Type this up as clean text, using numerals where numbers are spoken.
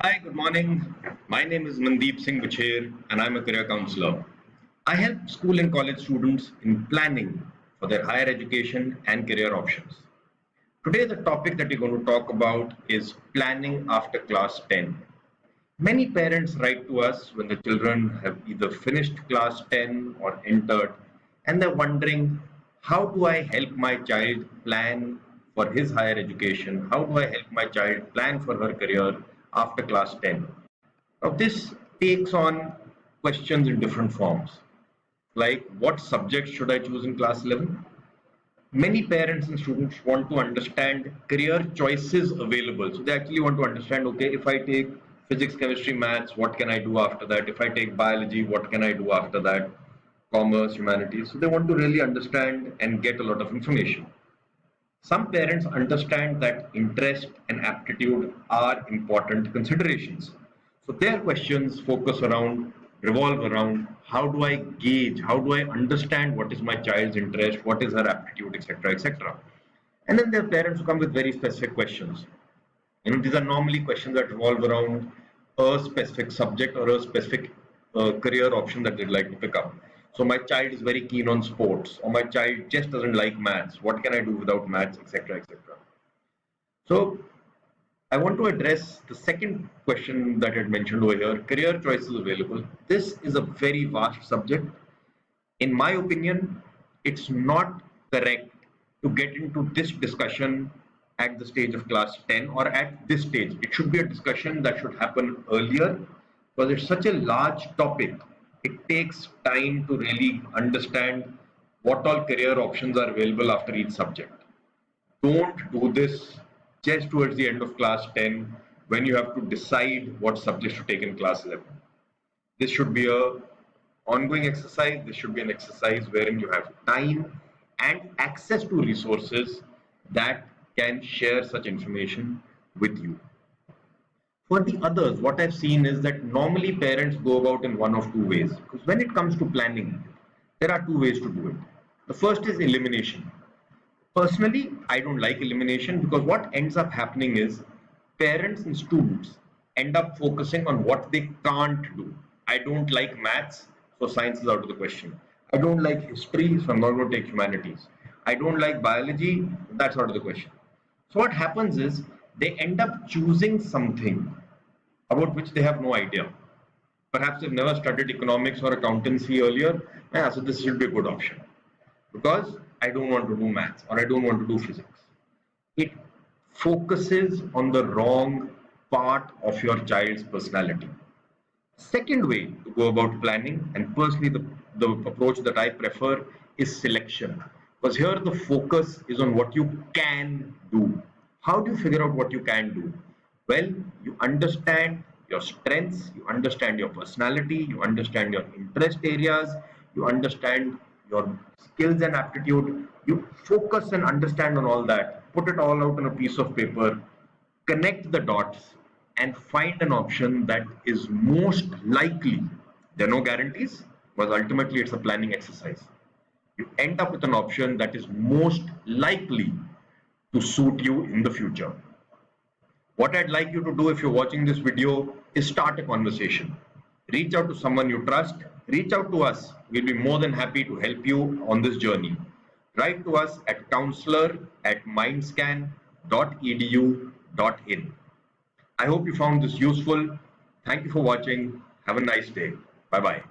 Hi, good morning. My name is Mandeep Singh Bucher and I'm a career counselor. I help school and college students in planning for their higher education and career options. Today, the topic that we're going to talk about is planning after class 10. Many parents write to us when the children have either finished class 10 or entered, and they're wondering, how do I help my child plan for his higher education? How do I help my child plan for her career after class 10? Now, this takes on questions in different forms, like what subject should I choose in class 11? Many parents and students want to understand career choices available. So they actually want to understand, okay, if I take physics, chemistry, maths, what can I do after that? If I take biology, what can I do after that? Commerce, humanities. So they want to really understand and get a lot of information. Some parents understand that interest and aptitude are important considerations. So their questions revolve around how do I gauge, how do I understand what is my child's interest, what is her aptitude, etc., etc. And then there are parents who come with very specific questions. These are normally questions that revolve around a specific subject or a specific career option that they'd like to pick up. So my child is very keen on sports, or my child just doesn't like maths. What can I do without maths, etc., etc. So I want to address the second question that I had mentioned over here: career choices available. This is a very vast subject. In my opinion, it's not correct to get into this discussion at the stage of class 10 or at this stage. It should be a discussion that should happen earlier because it's such a large topic. It takes time to really understand what all career options are available after each subject. Don't do this just towards the end of class 10 when you have to decide what subjects to take in class 11. This should be a ongoing exercise. This should be an exercise wherein you have time and access to resources that can share such information with you. For the others, what I've seen is that normally parents go about in one of two ways. Because when it comes to planning, there are two ways to do it. The first is elimination. Personally, I don't like elimination because what ends up happening is parents and students end up focusing on what they can't do. I don't like maths, so science is out of the question. I don't like history, so I'm not going to take humanities. I don't like biology, that's out of the question. So what happens is they end up choosing something about which they have no idea. Perhaps they've never studied economics or accountancy earlier. Yeah, so this should be a good option because I don't want to do maths or I don't want to do physics. It focuses on the wrong part of your child's personality. Second way to go about planning, and personally the approach that I prefer is selection. Because here the focus is on what you can do. How do you figure out what you can do? Well, you understand your strengths, you understand your personality, you understand your interest areas, you understand your skills and aptitude. You focus and understand on all that, put it all out on a piece of paper, connect the dots, and find an option that is most likely. There are no guarantees, but ultimately it's a planning exercise. You end up with an option that is most likely to suit you in the future. What I'd like you to do if you're watching this video is start a conversation. Reach out to someone you trust. Reach out to us. We'll be more than happy to help you on this journey. Write to us at counselor@mindscan.edu.in. I hope you found this useful. Thank you for watching. Have a nice day. Bye bye.